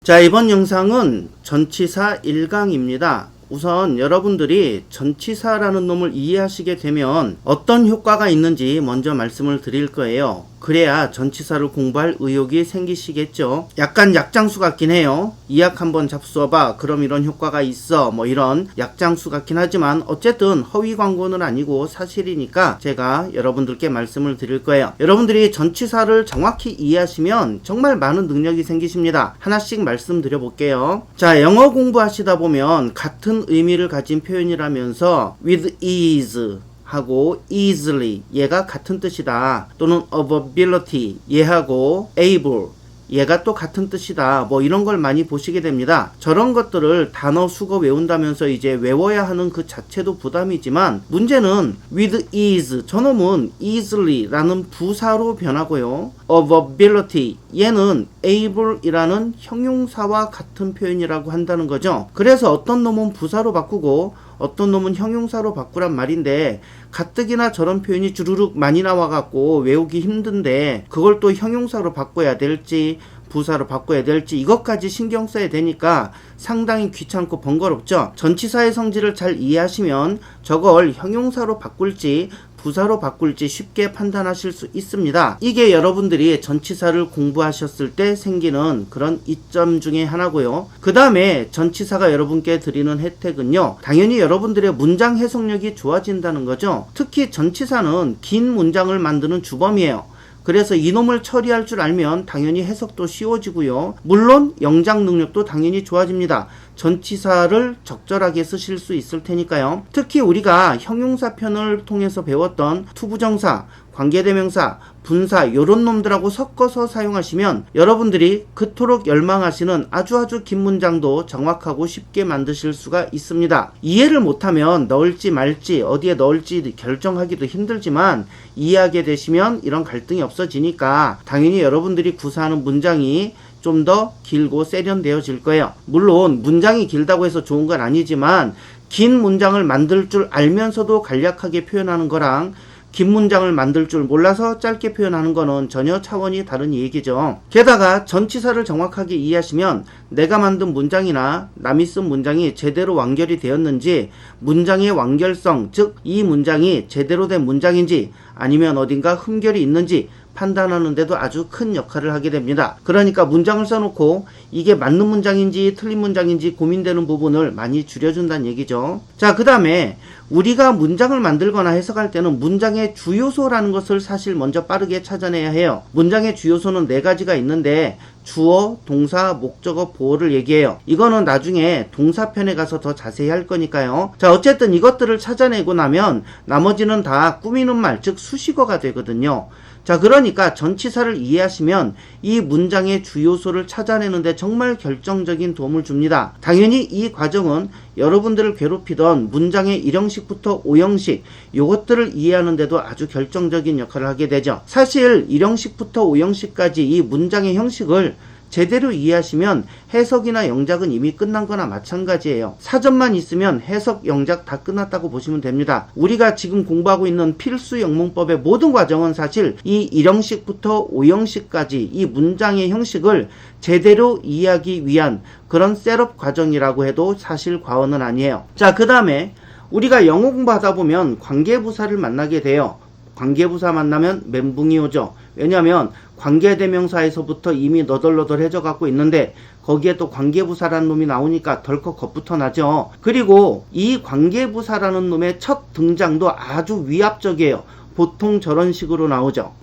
자, 이번 영상은 전치사 1강입니다. 우선 여러분들이 전치사라는 놈을 이해하시게 되면 어떤 효과가 있는지 먼저 말씀을 드릴 거예요. 그래야 전치사를 공부할 의욕이 생기시겠죠. 약간 약장수 같긴 해요. 이 약 한번 잡수어봐, 그럼 이런 효과가 있어, 뭐 이런 약장수 같긴 하지만 어쨌든 허위 광고는 아니고 사실이니까 제가 여러분들께 말씀을 드릴 거예요. 여러분들이 전치사를 정확히 이해하시면 정말 많은 능력이 생기십니다. 하나씩 말씀드려 볼게요. 자, 영어 공부하시다 보면 같은 의미를 가진 표현이라면서 with ease 하고 easily 얘가 같은 뜻이다, 또는 ability 얘하고 able 얘가 또 같은 뜻이다, 뭐 이런 걸 많이 보시게 됩니다. 저런 것들을 단어 수거 외운다면서 이제 외워야 하는 그 자체도 부담이지만, 문제는 with ease 저놈은 easily 라는 부사로 변하고요, ability 얘는 able 이라는 형용사와 같은 표현이라고 한다는 거죠. 그래서 어떤 놈은 부사로 바꾸고 어떤 놈은 형용사로 바꾸란 말인데, 가뜩이나 저런 표현이 주르륵 많이 나와갖고 외우기 힘든데 그걸 또 형용사로 바꿔야 될지 부사로 바꿔야 될지 이것까지 신경 써야 되니까 상당히 귀찮고 번거롭죠. 전치사의 성질을 잘 이해하시면 저걸 형용사로 바꿀지 부사로 바꿀지 쉽게 판단하실 수 있습니다. 이게 여러분들이 전치사를 공부하셨을 때 생기는 그런 이점 중에 하나고요. 그 다음에 전치사가 여러분께 드리는 혜택은요, 당연히 여러분들의 문장 해석력이 좋아진다는 거죠. 특히 전치사는 긴 문장을 만드는 주범이에요. 그래서 이놈을 처리할 줄 알면 당연히 해석도 쉬워지고요. 물론 영작 능력도 당연히 좋아집니다. 전치사를 적절하게 쓰실 수 있을 테니까요. 특히 우리가 형용사 편을 통해서 배웠던 투부정사, 관계대명사, 분사 요런 놈들하고 섞어서 사용하시면 여러분들이 그토록 열망하시는 아주 긴 문장도 정확하고 쉽게 만드실 수가 있습니다. 이해를 못하면 넣을지 말지 어디에 넣을지 결정하기도 힘들지만 이해하게 되시면 이런 갈등이 없어지니까 당연히 여러분들이 구사하는 문장이 좀 더 길고 세련되어질 거예요. 물론 문장이 길다고 해서 좋은 건 아니지만 긴 문장을 만들 줄 알면서도 간략하게 표현하는 거랑 긴 문장을 만들 줄 몰라서 짧게 표현하는 거는 전혀 차원이 다른 얘기죠. 게다가 전치사를 정확하게 이해하시면 내가 만든 문장이나 남이 쓴 문장이 제대로 완결이 되었는지, 문장의 완결성, 즉 이 문장이 제대로 된 문장인지 아니면 어딘가 흠결이 있는지 판단하는 데도 아주 큰 역할을 하게 됩니다. 그러니까 문장을 써놓고 이게 맞는 문장인지 틀린 문장인지 고민되는 부분을 많이 줄여준다는 얘기죠. 자, 그 다음에 우리가 문장을 만들거나 해석할 때는 문장의 주요소라는 것을 사실 먼저 빠르게 찾아내야 해요. 문장의 주요소는 4가지가 있는데 주어, 동사, 목적어, 보어를 얘기해요. 이거는 나중에 동사편에 가서 더 자세히 할 거니까요. 자, 어쨌든 이것들을 찾아내고 나면 나머지는 다 꾸미는 말, 즉 수식어가 되거든요. 자, 그러니까 전치사를 이해하시면 이 문장의 주요소를 찾아내는데 정말 결정적인 도움을 줍니다. 당연히 이 과정은 여러분들을 괴롭히던 문장의 1형식부터 5형식 요것들을 이해하는 데도 아주 결정적인 역할을 하게 되죠. 사실 1형식부터 5형식까지 이 문장의 형식을 제대로 이해하시면 해석이나 영작은 이미 끝난 거나 마찬가지예요. 사전만 있으면 해석, 영작 다 끝났다고 보시면 됩니다. 우리가 지금 공부하고 있는 필수 영문법의 모든 과정은 사실 이 1형식부터 5형식까지 이 문장의 형식을 제대로 이해하기 위한 그런 셋업 과정이라고 해도 사실 과언은 아니에요. 자, 그 다음에 우리가 영어 공부하다 보면 관계부사를 만나게 돼요. 관계부사 만나면 멘붕이 오죠. 왜냐하면 관계대명사에서부터 이미 너덜너덜해져 갖고 있는데 거기에 또 관계부사라는 놈이 나오니까 덜컥 겁부터 나죠. 그리고 이 관계부사라는 놈의 첫 등장도 아주 위압적이에요. 보통 저런 식으로 나오죠.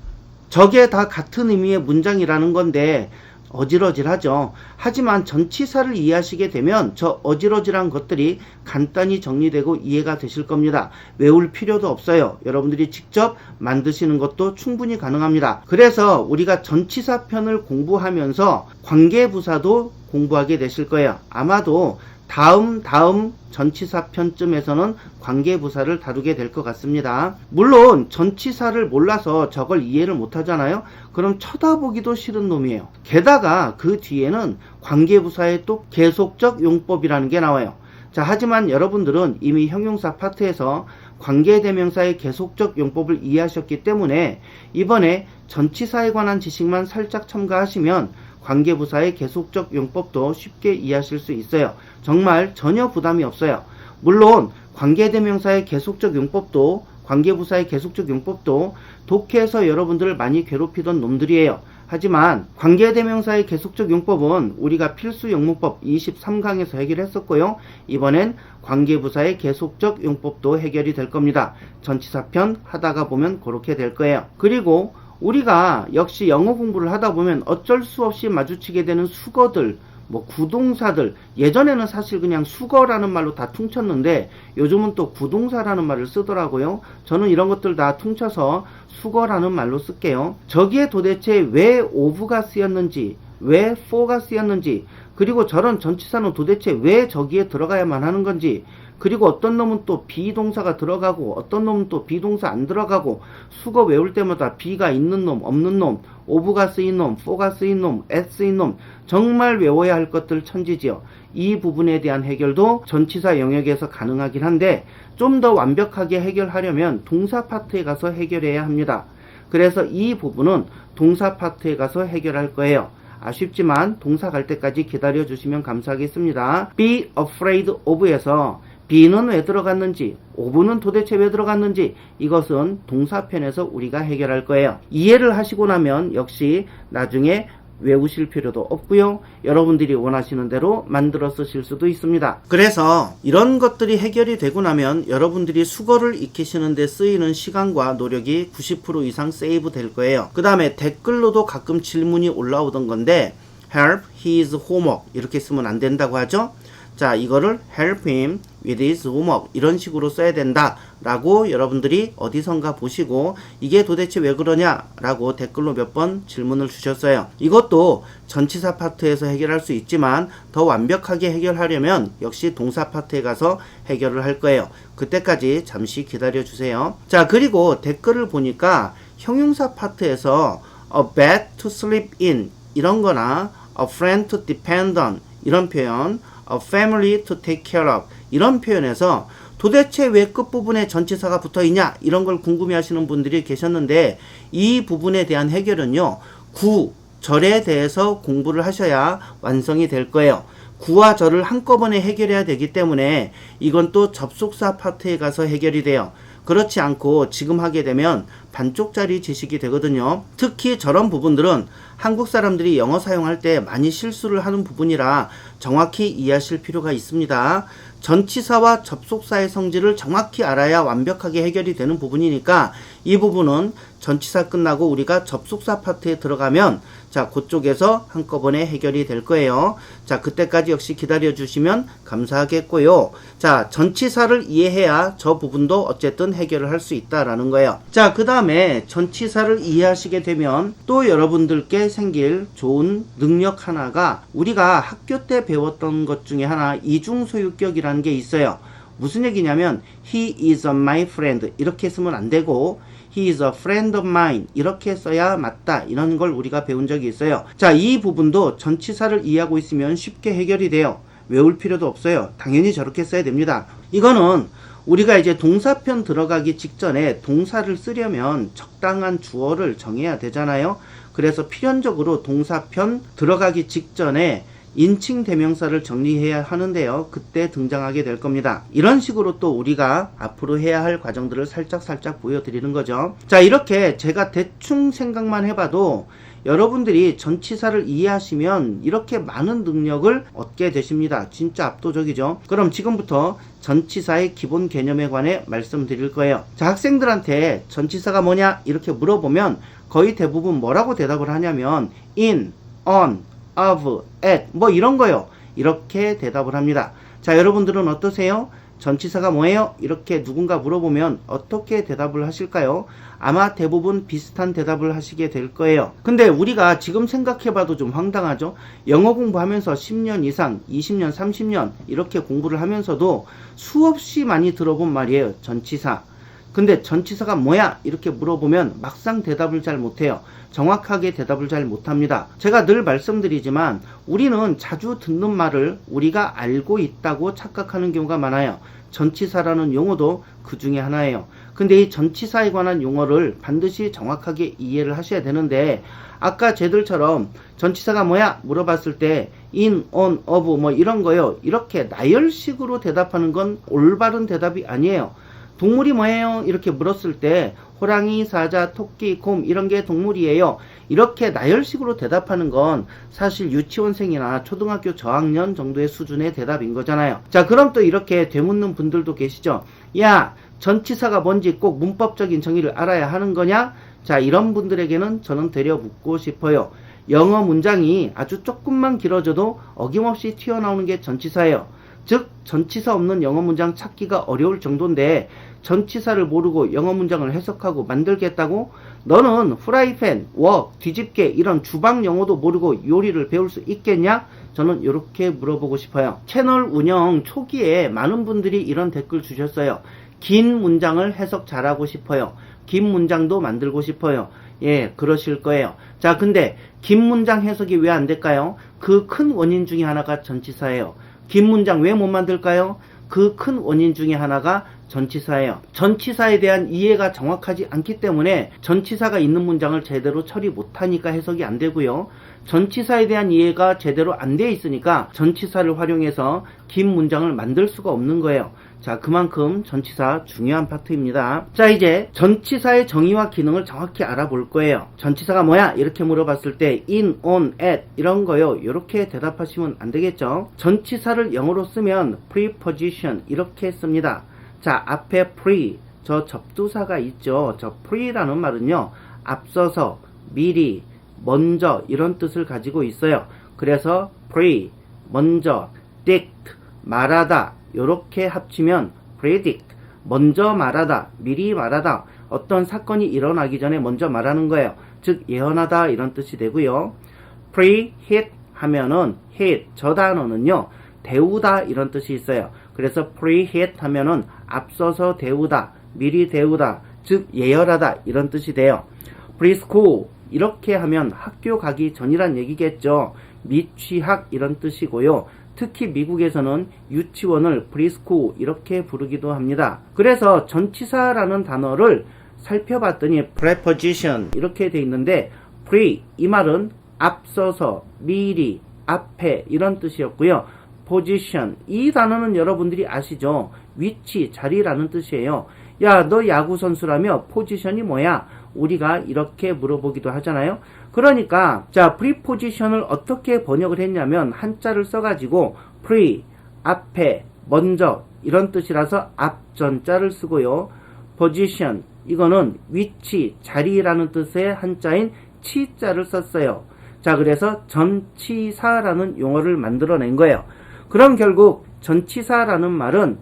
저게 다 같은 의미의 문장이라는 건데 어질어질하죠. 하지만 전치사를 이해하시게 되면 저 어질어질한 것들이 간단히 정리되고 이해가 되실 겁니다. 외울 필요도 없어요. 여러분들이 직접 만드시는 것도 충분히 가능합니다. 그래서 우리가 전치사 편을 공부하면서 관계부사도 공부하게 되실 거예요. 아마도 다음 전치사 편쯤에서는 관계부사를 다루게 될 것 같습니다. 물론 전치사를 몰라서 저걸 이해를 못하잖아요. 그럼 쳐다보기도 싫은 놈이에요. 게다가 그 뒤에는 관계부사의 또 계속적 용법이라는 게 나와요. 자, 하지만 여러분들은 이미 형용사 파트에서 관계대명사의 계속적 용법을 이해하셨기 때문에 이번에 전치사에 관한 지식만 살짝 첨가하시면 관계부사의 계속적 용법도 쉽게 이해하실 수 있어요. 정말 전혀 부담이 없어요. 물론 관계대명사의 계속적 용법도 관계부사의 계속적 용법도 독해에서 여러분들을 많이 괴롭히던 놈들이에요. 하지만 관계대명사의 계속적 용법은 우리가 필수 영문법 23강에서 해결했었고요. 이번엔 관계부사의 계속적 용법도 해결이 될 겁니다. 전치사편 하다가 보면 그렇게 될 거예요. 그리고 우리가 역시 영어 공부를 하다 보면 어쩔 수 없이 마주치게 되는 수거들, 구동사들, 예전에는 사실 그냥 수거라는 말로 다 퉁쳤는데 요즘은 또 구동사라는 말을 쓰더라고요. 저는 이런 것들 다 퉁쳐서 수거라는 말로 쓸게요. 저기에 도대체 왜 of가 쓰였는지, 왜 for가 쓰였는지, 그리고 저런 전치사는 도대체 왜 저기에 들어가야만 하는 건지, 그리고 어떤 놈은 또 비동사가 들어가고 어떤 놈은 또 비동사 안 들어가고, 수거 외울 때마다 be가 있는 놈, 없는 놈, of가 쓰인 놈, for가 쓰인 놈, at 쓰인 놈, 정말 외워야 할 것들 천지지요. 이 부분에 대한 해결도 전치사 영역에서 가능하긴 한데 좀 더 완벽하게 해결하려면 동사 파트에 가서 해결해야 합니다. 그래서 이 부분은 동사 파트에 가서 해결할 거예요. 아쉽지만 동사 갈 때까지 기다려 주시면 감사하겠습니다. be afraid of에서 be는 왜 들어갔는지, of는 도대체 왜 들어갔는지, 이것은 동사편에서 우리가 해결할 거예요. 이해를 하시고 나면 역시 나중에 외우실 필요도 없고요. 여러분들이 원하시는 대로 만들어 쓰실 수도 있습니다. 그래서 이런 것들이 해결이 되고 나면 여러분들이 수거를 익히시는 데 쓰이는 시간과 노력이 90% 이상 세이브 될 거예요. 그 다음에 댓글로도 가끔 질문이 올라오던 건데 help his homework 이렇게 쓰면 안 된다고 하죠. 자, 이거를 help him with his homework 이런 식으로 써야 된다 라고 여러분들이 어디선가 보시고 이게 도대체 왜 그러냐 라고 댓글로 몇 번 질문을 주셨어요. 이것도 전치사 파트에서 해결할 수 있지만 더 완벽하게 해결하려면 역시 동사 파트에 가서 해결을 할 거예요. 그때까지 잠시 기다려 주세요. 자, 그리고 댓글을 보니까 형용사 파트에서 a bed to sleep in 이런 거나 a friend to depend on 이런 표현, a family to take care of 이런 표현에서 도대체 왜 끝부분에 전치사가 붙어있냐 이런 걸 궁금해 하시는 분들이 계셨는데 이 부분에 대한 해결은요, 구절에 대해서 공부를 하셔야 완성이 될 거예요. 구와 절을 한꺼번에 해결해야 되기 때문에 이건 또 접속사 파트에 가서 해결이 돼요. 그렇지 않고 지금 하게 되면 반쪽짜리 지식이 되거든요. 특히 저런 부분들은 한국 사람들이 영어 사용할 때 많이 실수를 하는 부분이라 정확히 이해하실 필요가 있습니다. 전치사와 접속사의 성질을 정확히 알아야 완벽하게 해결이 되는 부분이니까 이 부분은 전치사 끝나고 우리가 접속사 파트에 들어가면 자, 그쪽에서 한꺼번에 해결이 될 거예요. 자, 그때까지 역시 기다려 주시면 감사하겠고요. 자, 전치사를 이해해야 저 부분도 어쨌든 해결을 할 수 있다라는 거예요. 자, 그 다음에 전치사를 이해하시게 되면 또 여러분들께 생길 좋은 능력 하나가 우리가 학교 때 배웠던 것 중에 하나 이중소유격이라는 게 있어요. 무슨 얘기냐면 he is my friend 이렇게 쓰면 안 되고 he is a friend of mine 이렇게 써야 맞다 이런 걸 우리가 배운 적이 있어요. 자, 이 부분도 전치사를 이해하고 있으면 쉽게 해결이 돼요. 외울 필요도 없어요. 당연히 저렇게 써야 됩니다. 이거는 우리가 이제 동사편 들어가기 직전에 동사를 쓰려면 적당한 주어를 정해야 되잖아요. 그래서 필연적으로 동사편 들어가기 직전에 인칭 대명사를 정리해야 하는데요. 그때 등장하게 될 겁니다. 이런 식으로 또 우리가 앞으로 해야 할 과정들을 살짝 보여드리는 거죠. 자, 이렇게 제가 대충 생각만 해봐도 여러분들이 전치사를 이해하시면 이렇게 많은 능력을 얻게 되십니다. 진짜 압도적이죠. 그럼 지금부터 전치사의 기본 개념에 관해 말씀드릴 거예요. 자, 학생들한테 전치사가 뭐냐 이렇게 물어보면 거의 대부분 뭐라고 대답을 하냐면 in, on, of, at 뭐 이런 거요. 이렇게 대답을 합니다. 자, 여러분들은 어떠세요? 전치사가 뭐예요? 이렇게 누군가 물어보면 어떻게 대답을 하실까요? 아마 대부분 비슷한 대답을 하시게 될 거예요. 근데 우리가 지금 생각해봐도 좀 황당하죠? 영어 공부하면서 10년 이상, 20년, 30년 이렇게 공부를 하면서도 수없이 많이 들어본 말이에요. 전치사. 근데 전치사가 뭐야? 이렇게 물어보면 막상 대답을 잘 못해요. 정확하게 대답을 잘 못합니다. 제가 늘 말씀드리지만 우리는 자주 듣는 말을 우리가 알고 있다고 착각하는 경우가 많아요. 전치사라는 용어도 그 중에 하나예요. 근데 이 전치사에 관한 용어를 반드시 정확하게 이해를 하셔야 되는데, 아까 쟤들처럼 전치사가 뭐야? 물어봤을 때 in, on, of 뭐 이런 거요. 이렇게 나열식으로 대답하는 건 올바른 대답이 아니에요. 동물이 뭐예요? 이렇게 물었을 때 호랑이, 사자, 토끼, 곰 이런 게 동물이에요. 이렇게 나열식으로 대답하는 건 사실 유치원생이나 초등학교 저학년 정도의 수준의 대답인 거잖아요. 자, 그럼 또 이렇게 되묻는 분들도 계시죠. 야, 전치사가 뭔지 꼭 문법적인 정의를 알아야 하는 거냐? 자, 이런 분들에게는 저는 되려 묻고 싶어요. 영어 문장이 아주 조금만 길어져도 어김없이 튀어나오는 게 전치사예요. 즉, 전치사 없는 영어 문장 찾기가 어려울 정도인데 전치사를 모르고 영어 문장을 해석하고 만들겠다고? 너는 프라이팬, 웍, 뒤집개 이런 주방 용어도 모르고 요리를 배울 수 있겠냐? 저는 이렇게 물어보고 싶어요. 채널 운영 초기에 많은 분들이 이런 댓글 주셨어요. 긴 문장을 해석 잘하고 싶어요. 긴 문장도 만들고 싶어요. 예, 그러실 거예요. 자, 근데 긴 문장 해석이 왜 안 될까요? 그 큰 원인 중에 하나가 전치사예요. 긴 문장 왜 못 만들까요? 그 큰 원인 중에 하나가 전치사예요. 전치사에 대한 이해가 정확하지 않기 때문에 전치사가 있는 문장을 제대로 처리 못하니까 해석이 안 되고요. 전치사에 대한 이해가 제대로 안 돼 있으니까 전치사를 활용해서 긴 문장을 만들 수가 없는 거예요. 자, 그만큼 전치사 중요한 파트입니다. 자, 이제 전치사의 정의와 기능을 정확히 알아볼 거예요. 전치사가 뭐야? 이렇게 물어봤을 때 in, on, at 이런 거요. 이렇게 대답하시면 안 되겠죠. 전치사를 영어로 쓰면 preposition 이렇게 씁니다. 자, 앞에 pre, 저 접두사가 있죠. 저 pre라는 말은요, 앞서서, 미리, 먼저 이런 뜻을 가지고 있어요. 그래서 pre, 먼저, dict, 말하다 이렇게 합치면 predict, 먼저 말하다, 미리 말하다, 어떤 사건이 일어나기 전에 먼저 말하는 거예요. 즉 예언하다 이런 뜻이 되고요. preheat 하면은 hit, 저 단어는요 데우다 이런 뜻이 있어요. 그래서 preheat 하면은 앞서서 데우다, 미리 데우다, 즉 예언하다 이런 뜻이 돼요. preschool 이렇게 하면 학교 가기 전이란 얘기겠죠. 미취학 이런 뜻이고요. 특히 미국에서는 유치원을 preschool 이렇게 부르기도 합니다. 그래서 전치사라는 단어를 살펴봤더니 preposition 이렇게 돼 있는데 pre 이 말은 앞서서, 미리, 앞에 이런 뜻이었고요. position 이 단어는 여러분들이 아시죠? 위치, 자리라는 뜻이에요. 야, 너 야구 선수라며 포지션이 뭐야? 우리가 이렇게 물어보기도 하잖아요. 그러니까 자, preposition을 어떻게 번역을 했냐면 한자를 써가지고 pre, 앞에, 먼저 이런 뜻이라서 앞전자를 쓰고요. position 이거는 위치, 자리라는 뜻의 한자인 치자를 썼어요. 자, 그래서 전치사라는 용어를 만들어낸 거예요. 그럼 결국 전치사라는 말은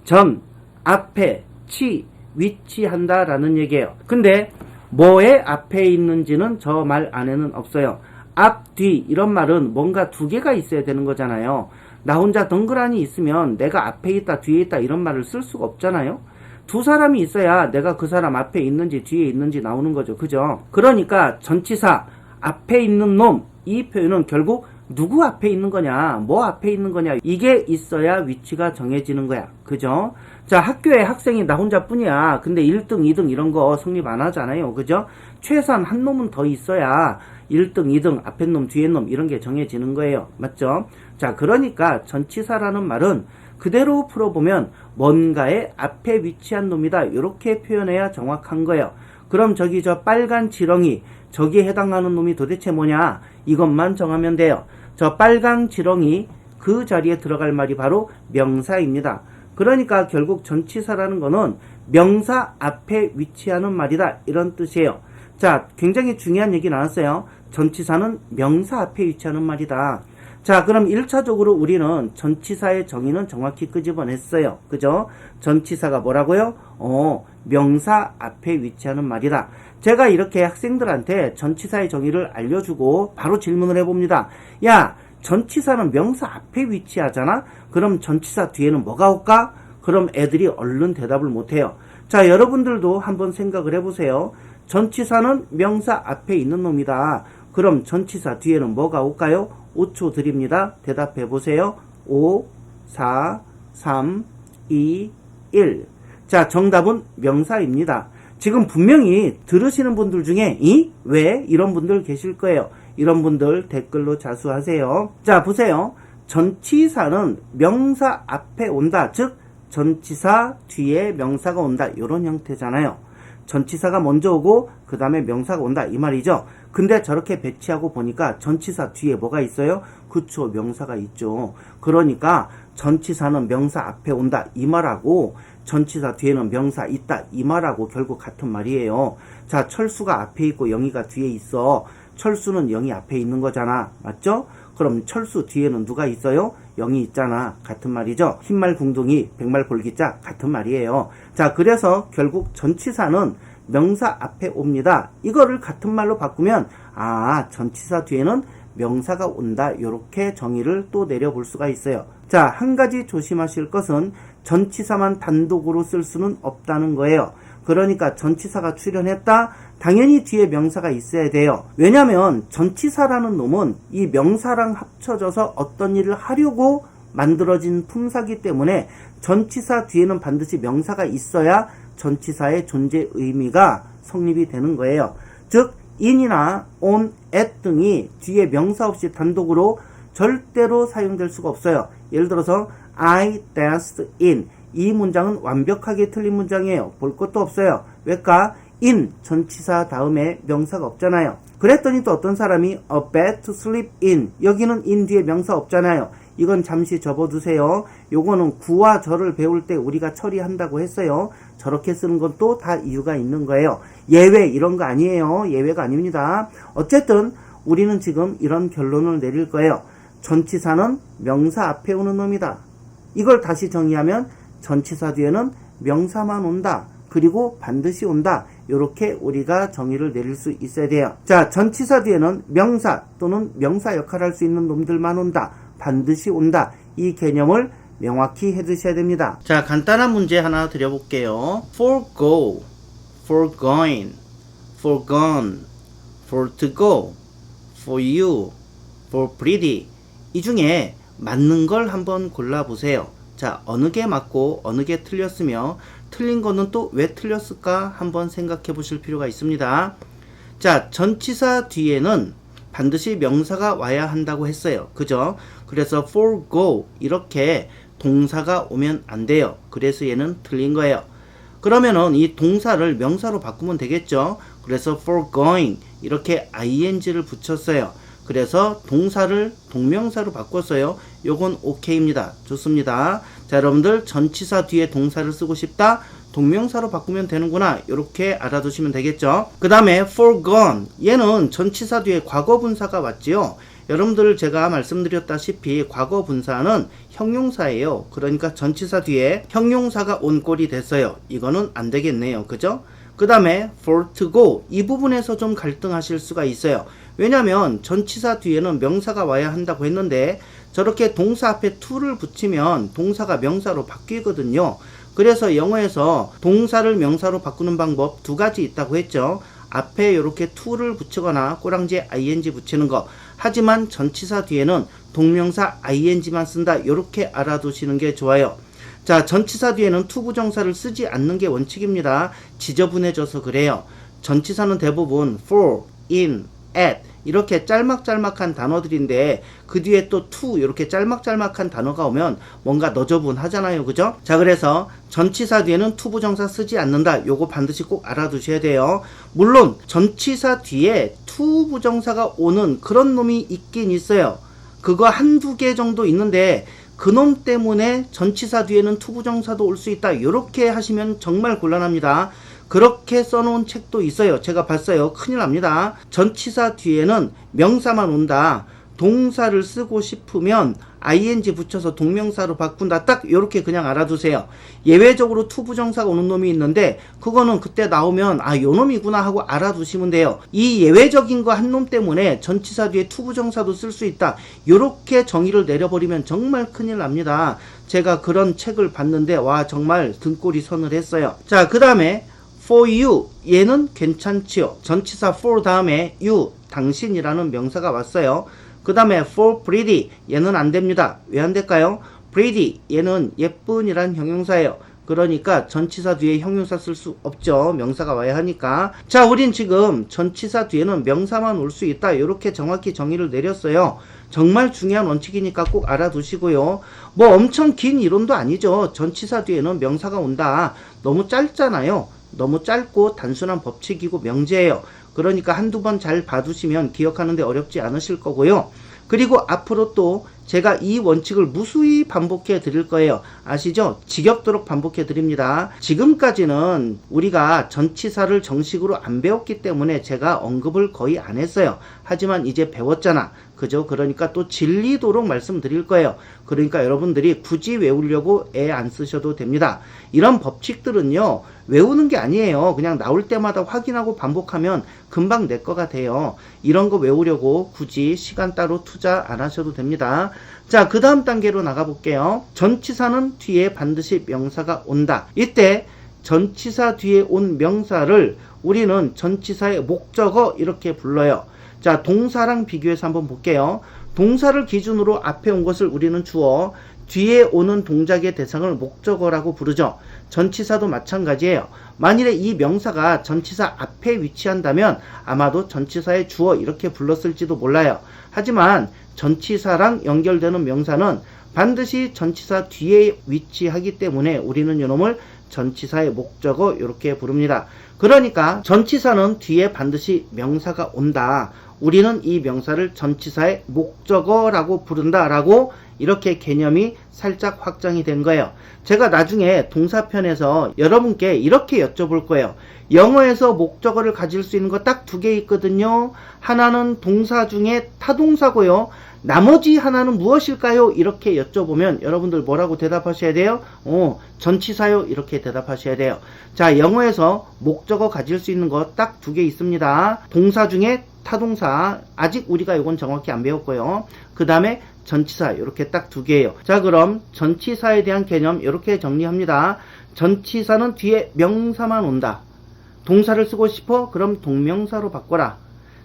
전, 앞에, 치, 위치한다 라는 얘기예요. 근데 뭐의 앞에 있는지는 저 말 안에는 없어요. 앞, 뒤 이런 말은 뭔가 두 개가 있어야 되는 거잖아요. 나 혼자 덩그러니 있으면 내가 앞에 있다 뒤에 있다 이런 말을 쓸 수가 없잖아요. 두 사람이 있어야 내가 그 사람 앞에 있는지 뒤에 있는지 나오는 거죠. 그죠? 그러니까 전치사 앞에 있는 놈 이 표현은 결국 누구 앞에 있는 거냐, 뭐 앞에 있는 거냐 이게 있어야 위치가 정해지는 거야. 그죠? 자, 학교에 학생이 나 혼자뿐이야. 근데 1등, 2등 이런 거 성립 안 하잖아요. 그죠? 최소한 한 놈은 더 있어야 1등, 2등, 앞에 놈, 뒤에 놈 이런 게 정해지는 거예요. 맞죠? 자, 그러니까 전치사라는 말은 그대로 풀어보면 뭔가의 앞에 위치한 놈이다. 이렇게 표현해야 정확한 거예요. 그럼 저기 저 빨간 지렁이 저기에 해당하는 놈이 도대체 뭐냐? 이것만 정하면 돼요. 저 빨강 지렁이 그 자리에 들어갈 말이 바로 명사입니다. 그러니까 결국 전치사라는 거는 명사 앞에 위치하는 말이다 이런 뜻이에요. 자, 굉장히 중요한 얘기 나왔어요. 전치사는 명사 앞에 위치하는 말이다. 자, 그럼 1차적으로 우리는 전치사의 정의는 정확히 끄집어냈어요. 그죠? 전치사가 뭐라고요? 명사 앞에 위치하는 말이다. 제가 이렇게 학생들한테 전치사의 정의를 알려주고 바로 질문을 해봅니다. 야, 전치사는 명사 앞에 위치하잖아? 그럼 전치사 뒤에는 뭐가 올까? 그럼 애들이 얼른 대답을 못해요. 자, 여러분들도 한번 생각을 해보세요. 전치사는 명사 앞에 있는 놈이다. 그럼 전치사 뒤에는 뭐가 올까요? 5초 드립니다. 대답해보세요. 5, 4, 3, 2, 1. 자, 정답은 명사입니다. 지금 분명히 들으시는 분들 중에 왜? 이런 분들 계실 거예요. 이런 분들 댓글로 자수하세요. 자, 보세요. 전치사는 명사 앞에 온다. 즉 전치사 뒤에 명사가 온다. 이런 형태잖아요. 전치사가 먼저 오고 그 다음에 명사가 온다 이 말이죠. 근데 저렇게 배치하고 보니까 전치사 뒤에 뭐가 있어요? 그쵸, 명사가 있죠. 그러니까 전치사는 명사 앞에 온다 이 말하고 전치사 뒤에는 명사 있다 이 말하고 결국 같은 말이에요. 자, 철수가 앞에 있고 영희가 뒤에 있어. 철수는 영희 앞에 있는 거잖아. 맞죠? 그럼 철수 뒤에는 누가 있어요? 영이 있잖아. 같은 말이죠. 흰말 궁둥이 백말 볼기자 같은 말이에요. 자, 그래서 결국 전치사는 명사 앞에 옵니다. 이거를 같은 말로 바꾸면 전치사 뒤에는 명사가 온다. 이렇게 정의를 또 내려볼 수가 있어요. 자, 한 가지 조심하실 것은 전치사만 단독으로 쓸 수는 없다는 거예요. 그러니까 전치사가 출현했다? 당연히 뒤에 명사가 있어야 돼요. 왜냐면 전치사라는 놈은 이 명사랑 합쳐져서 어떤 일을 하려고 만들어진 품사기 때문에 전치사 뒤에는 반드시 명사가 있어야 전치사의 존재 의미가 성립이 되는 거예요. 즉 in이나 on, at 등이 뒤에 명사 없이 단독으로 절대로 사용될 수가 없어요. 예를 들어서 I danced in, 이 문장은 완벽하게 틀린 문장이에요. 볼 것도 없어요. 왜까? in 전치사 다음에 명사가 없잖아요. 그랬더니 또 어떤 사람이 a bed to sleep in, 여기는 in 뒤에 명사 없잖아요. 이건 잠시 접어두세요. 요거는 구와 절을 배울 때 우리가 처리한다고 했어요. 저렇게 쓰는 건 또 다 이유가 있는 거예요. 예외 이런 거 아니에요. 예외가 아닙니다. 어쨌든 우리는 지금 이런 결론을 내릴 거예요. 전치사는 명사 앞에 오는 놈이다. 이걸 다시 정의하면 전치사 뒤에는 명사만 온다. 그리고 반드시 온다. 이렇게 우리가 정의를 내릴 수 있어야 돼요. 자, 전치사 뒤에는 명사 또는 명사 역할을 할 수 있는 놈들만 온다. 반드시 온다. 이 개념을 명확히 해두셔야 됩니다. 자, 간단한 문제 하나 드려볼게요. forgo, foregoing, foregone, for to go, for you, for pretty. 이 중에 맞는 걸 한번 골라보세요. 자, 어느 게 맞고 어느 게 틀렸으며 틀린 거는 또 왜 틀렸을까 한번 생각해 보실 필요가 있습니다. 자, 전치사 뒤에는 반드시 명사가 와야 한다고 했어요. 그죠? 그래서 forgo 이렇게 동사가 오면 안 돼요. 그래서 얘는 틀린 거예요. 그러면은 이 동사를 명사로 바꾸면 되겠죠? 그래서 foregoing 이렇게 ing를 붙였어요. 그래서 동사를 동명사로 바꿨어요. 요건 오케이입니다. 좋습니다. 자, 여러분들 전치사 뒤에 동사를 쓰고 싶다? 동명사로 바꾸면 되는구나. 이렇게 알아두시면 되겠죠. 그 다음에 foregone, 얘는 전치사 뒤에 과거분사가 왔지요. 여러분들 제가 말씀드렸다시피 과거분사는 형용사예요. 그러니까 전치사 뒤에 형용사가 온 꼴이 됐어요. 이거는 안 되겠네요. 그죠? 그 다음에 for to go, 이 부분에서 좀 갈등하실 수가 있어요. 왜냐면 전치사 뒤에는 명사가 와야 한다고 했는데 저렇게 동사 앞에 to를 붙이면 동사가 명사로 바뀌거든요. 그래서 영어에서 동사를 명사로 바꾸는 방법 두 가지 있다고 했죠. 앞에 이렇게 to를 붙이거나 꼬랑지에 ing 붙이는 거. 하지만 전치사 뒤에는 동명사 ing만 쓴다. 이렇게 알아두시는 게 좋아요. 자, 전치사 뒤에는 to 부정사를 쓰지 않는 게 원칙입니다. 지저분해져서 그래요. 전치사는 대부분 for, in, at 이렇게 짤막짤막한 단어들인데 그 뒤에 또 to 이렇게 짤막짤막한 단어가 오면 뭔가 너저분하잖아요. 그죠? 자, 그래서 전치사 뒤에는 to 부정사 쓰지 않는다. 요거 반드시 꼭 알아두셔야 돼요. 물론 전치사 뒤에 to 부정사가 오는 그런 놈이 있긴 있어요. 그거 한두 개 정도 있는데 그놈 때문에 전치사 뒤에는 to 부정사도 올 수 있다. 요렇게 하시면 정말 곤란합니다. 그렇게 써놓은 책도 있어요. 제가 봤어요. 큰일 납니다. 전치사 뒤에는 명사만 온다. 동사를 쓰고 싶으면 ing 붙여서 동명사로 바꾼다. 딱 이렇게 그냥 알아두세요. 예외적으로 to 부정사가 오는 놈이 있는데 그거는 그때 나오면 요 놈이구나 하고 알아두시면 돼요. 이 예외적인 거 한 놈 때문에 전치사 뒤에 to 부정사도 쓸 수 있다. 이렇게 정의를 내려버리면 정말 큰일 납니다. 제가 그런 책을 봤는데 와 정말 등골이 서늘했어요. 자, 그 다음에 for you, 얘는 괜찮지요. 전치사 for 다음에 you, 당신이라는 명사가 왔어요. 그 다음에 for pretty, 얘는 안 됩니다. 왜 안 될까요? pretty 얘는 예쁜이란 형용사예요. 그러니까 전치사 뒤에 형용사 쓸 수 없죠. 명사가 와야 하니까. 자, 우린 지금 전치사 뒤에는 명사만 올 수 있다. 이렇게 정확히 정의를 내렸어요. 정말 중요한 원칙이니까 꼭 알아두시고요. 뭐 엄청 긴 이론도 아니죠. 전치사 뒤에는 명사가 온다. 너무 짧잖아요. 너무 짧고 단순한 법칙이고 명제예요. 그러니까 한두 번 잘 봐두시면 기억하는데 어렵지 않으실 거고요. 그리고 앞으로 또 제가 이 원칙을 무수히 반복해 드릴 거예요. 아시죠? 지겹도록 반복해 드립니다. 지금까지는 우리가 전치사를 정식으로 안 배웠기 때문에 제가 언급을 거의 안 했어요. 하지만 이제 배웠잖아. 그죠? 그러니까 또 질리도록 말씀드릴 거예요. 그러니까 여러분들이 굳이 외우려고 애 안 쓰셔도 됩니다. 이런 법칙들은요, 외우는 게 아니에요. 그냥 나올 때마다 확인하고 반복하면 금방 내 거가 돼요. 이런 거 외우려고 굳이 시간 따로 투자 안 하셔도 됩니다. 자, 그 다음 단계로 나가볼게요. 전치사는 뒤에 반드시 명사가 온다. 이때 전치사 뒤에 온 명사를 우리는 전치사의 목적어 이렇게 불러요. 자, 동사랑 비교해서 한번 볼게요. 동사를 기준으로 앞에 온 것을 우리는 주어, 뒤에 오는 동작의 대상을 목적어라고 부르죠. 전치사도 마찬가지예요. 만일에 이 명사가 전치사 앞에 위치한다면 아마도 전치사의 주어 이렇게 불렀을지도 몰라요. 하지만 전치사랑 연결되는 명사는 반드시 전치사 뒤에 위치하기 때문에 우리는 이놈을 전치사의 목적어 이렇게 부릅니다. 그러니까 전치사는 뒤에 반드시 명사가 온다. 우리는 이 명사를 전치사의 목적어라고 부른다라고 이렇게 개념이 살짝 확장이 된 거예요. 제가 나중에 동사편에서 여러분께 이렇게 여쭤볼 거예요. 영어에서 목적어를 가질 수 있는 거 딱 두 개 있거든요. 하나는 동사 중에 타동사고요. 나머지 하나는 무엇일까요? 이렇게 여쭤보면 여러분들 뭐라고 대답하셔야 돼요? 전치사요. 이렇게 대답하셔야 돼요. 자, 영어에서 목적어 가질 수 있는 거 딱 두 개 있습니다. 동사 중에 타동사, 아직 우리가 이건 정확히 안 배웠고요. 그 다음에 전치사, 이렇게 딱 두 개예요. 자, 그럼 전치사에 대한 개념 이렇게 정리합니다. 전치사는 뒤에 명사만 온다. 동사를 쓰고 싶어? 그럼 동명사로 바꿔라.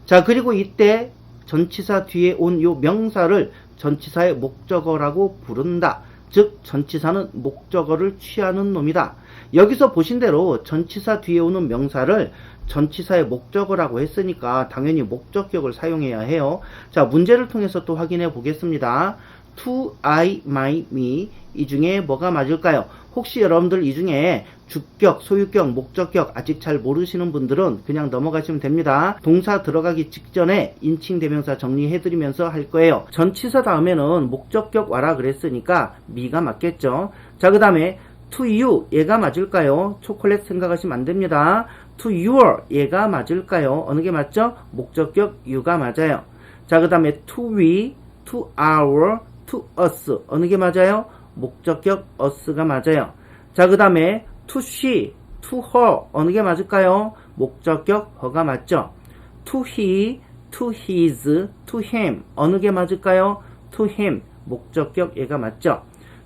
자, 그리고 이때 전치사 뒤에 온 요 명사를 전치사의 목적어라고 부른다. 즉 전치사는 목적어를 취하는 놈이다. 여기서 보신 대로 전치사 뒤에 오는 명사를 전치사의 목적어라고 했으니까 당연히 목적격을 사용해야 해요. 자, 문제를 통해서 또 확인해 보겠습니다. to, I, my, me 이 중에 뭐가 맞을까요? 혹시 여러분들 이 중에 주격, 소유격, 목적격 아직 잘 모르시는 분들은 그냥 넘어가시면 됩니다. 동사 들어가기 직전에 인칭대명사 정리해드리면서 할 거예요. 전치사 다음에는 목적격 와라 그랬으니까 me가 맞겠죠. 자, 그 다음에 to you 얘가 맞을까요? 초콜릿 생각하시면 안 됩니다. to your 얘가 맞을까요? 어느 게 맞죠? 목적격 you가 맞아요. 자, 그 다음에 to we, to our, to us 어느 게 맞아요? 목적격 us가 맞아요. 자, 그 다음에 to she, to her 어느 게 맞을까요? 목적격 her가 맞죠. to he, to his, to him 어느 게 맞을까요? to him 목적격 얘가 맞죠.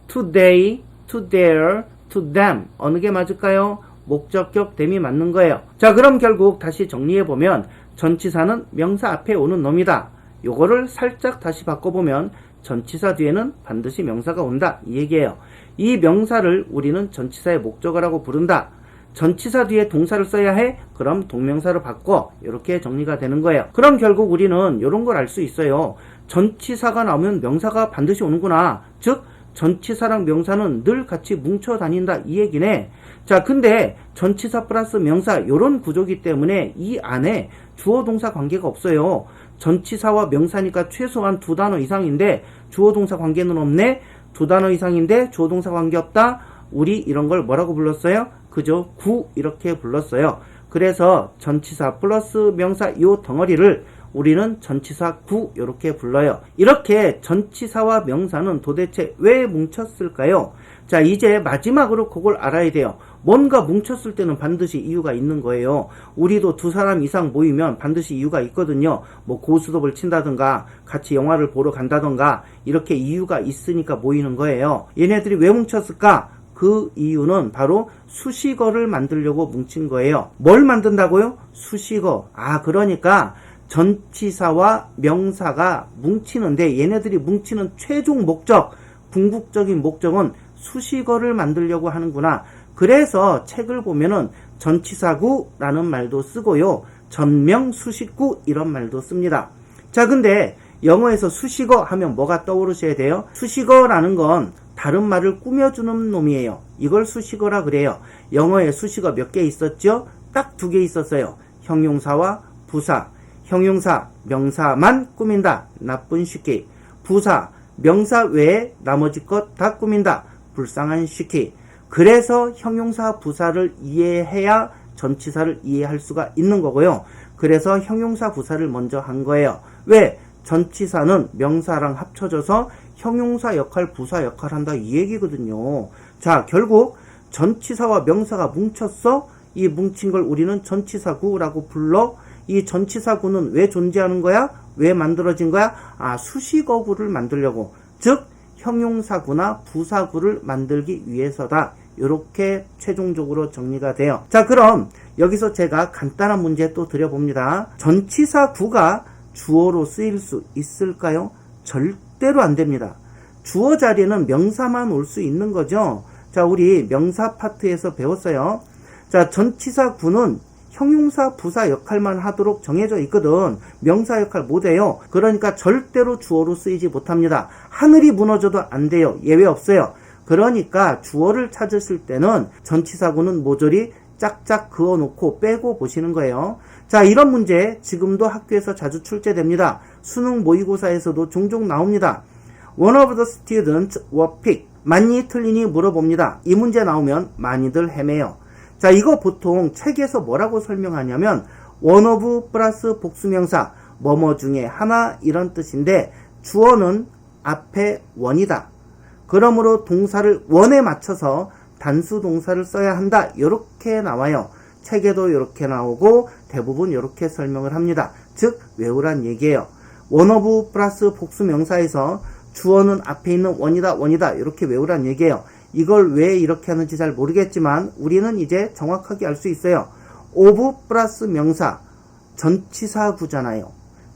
to they, to their, to them 어느 게 맞을까요? 목적격 them이 맞는 거예요. 자, 그럼 결국 다시 정리해보면 전치사는 명사 앞에 오는 놈이다. 요거를 살짝 다시 바꿔보면 전치사 뒤에는 반드시 명사가 온다 이 얘기예요. 이 명사를 우리는 전치사의 목적어라고 부른다. 전치사 뒤에 동사를 써야 해? 그럼 동명사로 바꿔. 이렇게 정리가 되는 거예요. 그럼 결국 우리는 이런 걸 알 수 있어요. 전치사가 나오면 명사가 반드시 오는구나. 즉 전치사랑 명사는 늘 같이 뭉쳐 다닌다 이 얘기네. 자, 근데 전치사 플러스 명사 이런 구조기 때문에 이 안에 주어 동사 관계가 없어요. 전치사와 명사니까 최소한 두 단어 이상인데 주어 동사 관계는 없네. 두 단어 이상인데 주어 동사 관계 없다. 우리 이런 걸 뭐라고 불렀어요? 그죠? 구 이렇게 불렀어요. 그래서 전치사 플러스 명사 이 덩어리를 우리는 전치사 구 이렇게 불러요. 이렇게 전치사와 명사는 도대체 왜 뭉쳤을까요? 자, 이제 마지막으로 그걸 알아야 돼요. 뭔가 뭉쳤을 때는 반드시 이유가 있는 거예요. 우리도 두 사람 이상 모이면 반드시 이유가 있거든요. 뭐 고스톱을 친다든가 같이 영화를 보러 간다든가 이렇게 이유가 있으니까 모이는 거예요. 얘네들이 왜 뭉쳤을까? 그 이유는 바로 수식어를 만들려고 뭉친 거예요. 뭘 만든다고요? 수식어. 아, 그러니까 전치사와 명사가 뭉치는데 얘네들이 뭉치는 최종 목적 궁극적인 목적은 수식어를 만들려고 하는구나. 그래서 책을 보면은 전치사구라는 말도 쓰고요. 전명 수식구 이런 말도 씁니다. 자, 근데 영어에서 수식어 하면 뭐가 떠오르셔야 돼요? 수식어라는 건 다른 말을 꾸며주는 놈이에요. 이걸 수식어라 그래요. 영어에 수식어 몇 개 있었죠? 딱 2개 있었어요. 형용사와 부사. 형용사, 명사만 꾸민다. 나쁜 시키. 부사, 명사 외에 나머지 것 다 꾸민다. 불쌍한 시키. 그래서 형용사, 부사를 이해해야 전치사를 이해할 수가 있는 거고요. 그래서 형용사, 부사를 먼저 한 거예요. 왜? 전치사는 명사랑 합쳐져서 형용사 역할, 부사 역할 한다 이 얘기거든요. 자, 결국 전치사와 명사가 뭉쳤어. 이 뭉친 걸 우리는 전치사구라고 불러. 이 전치사구는 왜 존재하는 거야? 왜 만들어진 거야? 수식어구를 만들려고. 즉 형용사구나 부사구를 만들기 위해서다. 이렇게 최종적으로 정리가 돼요. 자, 그럼 여기서 제가 간단한 문제 또 드려봅니다. 전치사구가 주어로 쓰일 수 있을까요? 절대로 안 됩니다. 주어 자리에는 명사만 올 수 있는 거죠. 자, 우리 명사 파트에서 배웠어요. 자, 전치사구는 형용사, 부사 역할만 하도록 정해져 있거든. 명사 역할 못해요. 그러니까 절대로 주어로 쓰이지 못합니다. 하늘이 무너져도 안 돼요. 예외 없어요. 그러니까 주어를 찾으실 때는 전치사구는 모조리 짝짝 그어놓고 빼고 보시는 거예요. 자, 이런 문제 지금도 학교에서 자주 출제됩니다. 수능 모의고사에서도 종종 나옵니다. One of the students were picked. 맞니 틀리니 물어봅니다. 이 문제 나오면 많이들 헤매요. 자, 이거 보통 책에서 뭐라고 설명하냐면 one of 플러스 복수명사 뭐뭐 중에 하나 이런 뜻인데 주어는 앞에 원이다. 그러므로 동사를 원에 맞춰서 단수 동사를 써야 한다. 이렇게 나와요. 책에도 이렇게 나오고 대부분 이렇게 설명을 합니다. 즉 외우란 얘기예요. one of 플러스 복수명사에서 주어는 앞에 있는 원이다 이렇게 외우란 얘기예요. 이걸 왜 이렇게 하는지 잘 모르겠지만 우리는 이제 정확하게 알 수 있어요. of 플러스 명사 전치사구잖아요.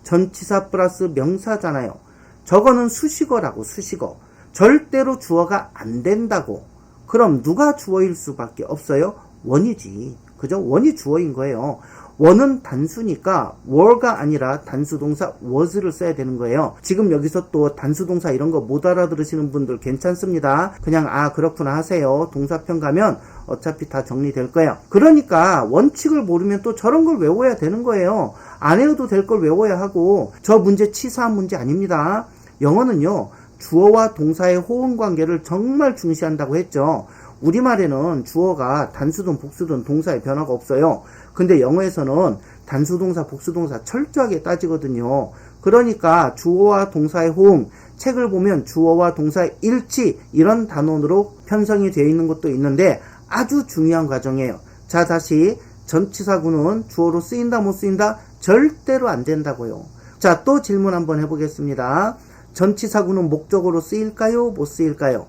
전치사 플러스 명사잖아요. 저거는 수식어라고. 수식어. 절대로 주어가 안 된다고. 그럼 누가 주어일 수밖에 없어요? 원이지. 그죠? 원이 주어인 거예요. 원은 단수니까 were가 아니라 단수동사 was를 써야 되는 거예요. 지금 여기서 또 단수동사 이런 거 못 알아들으시는 분들 괜찮습니다. 그냥 그렇구나 하세요. 동사편 가면 어차피 다 정리될 거예요. 그러니까 원칙을 모르면 또 저런 걸 외워야 되는 거예요. 안 외워도 될 걸 외워야 하고. 저 문제 치사한 문제 아닙니다. 영어는요, 주어와 동사의 호응 관계를 정말 중시한다고 했죠. 우리말에는 주어가 단수든 복수든 동사의 변화가 없어요. 근데 영어에서는 단수동사, 복수동사 철저하게 따지거든요. 그러니까 주어와 동사의 호응, 책을 보면 주어와 동사의 일치 이런 단원으로 편성이 되어 있는 것도 있는데 아주 중요한 과정이에요. 자, 다시 전치사구는 주어로 쓰인다 못 쓰인다? 절대로 안 된다고요. 자, 또 질문 한번 해보겠습니다. 전치사구는 목적어로 쓰일까요? 못 쓰일까요?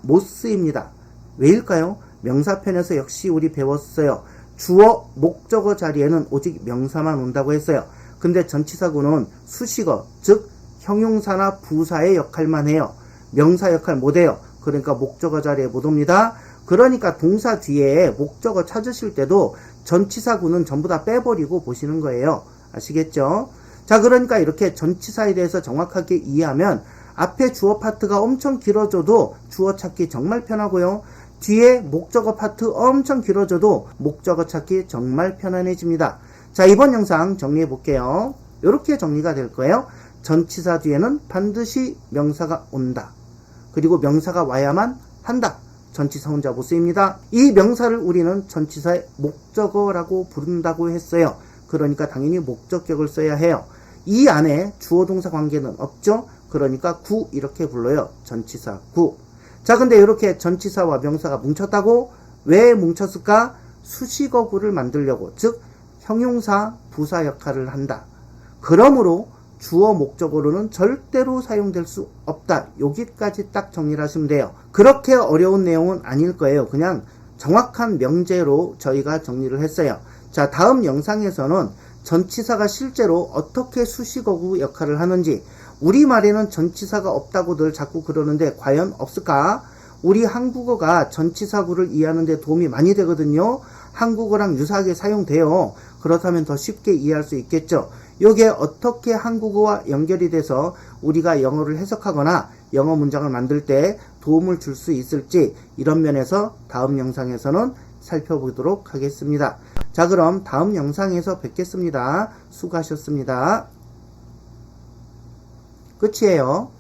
못 쓰입니다. 왜일까요? 명사편에서 역시 우리 배웠어요. 주어, 목적어 자리에는 오직 명사만 온다고 했어요. 근데 전치사구는 수식어, 즉 형용사나 부사의 역할만 해요. 명사 역할 못해요. 그러니까 목적어 자리에 못 옵니다. 그러니까 동사 뒤에 목적어 찾으실 때도 전치사구는 전부 다 빼버리고 보시는 거예요. 아시겠죠? 자, 그러니까 이렇게 전치사에 대해서 정확하게 이해하면 앞에 주어 파트가 엄청 길어져도 주어 찾기 정말 편하고요. 뒤에 목적어 파트 엄청 길어져도 목적어 찾기 정말 편안해집니다. 자, 이번 영상 정리해 볼게요. 이렇게 정리가 될 거예요. 전치사 뒤에는 반드시 명사가 온다. 그리고 명사가 와야만 한다. 전치사 혼자 못 쓰입니다. 이 명사를 우리는 전치사의 목적어라고 부른다고 했어요. 그러니까 당연히 목적격을 써야 해요. 이 안에 주어 동사 관계는 없죠. 그러니까 구 이렇게 불러요. 전치사 구. 자, 근데 이렇게 전치사와 명사가 뭉쳤다고? 왜 뭉쳤을까? 수식어구를 만들려고. 즉 형용사, 부사 역할을 한다. 그러므로 주어 목적어로는 절대로 사용될 수 없다. 여기까지 딱 정리를 하시면 돼요. 그렇게 어려운 내용은 아닐 거예요. 그냥 정확한 명제로 저희가 정리를 했어요. 자, 다음 영상에서는 전치사가 실제로 어떻게 수식어구 역할을 하는지, 우리말에는 전치사가 없다고 늘 자꾸 그러는데 과연 없을까? 우리 한국어가 전치사구를 이해하는 데 도움이 많이 되거든요. 한국어랑 유사하게 사용돼요. 그렇다면 더 쉽게 이해할 수 있겠죠. 요게 어떻게 한국어와 연결이 돼서 우리가 영어를 해석하거나 영어 문장을 만들 때 도움을 줄 수 있을지 이런 면에서 다음 영상에서는 살펴보도록 하겠습니다. 자, 그럼 다음 영상에서 뵙겠습니다. 수고하셨습니다. 끝이에요.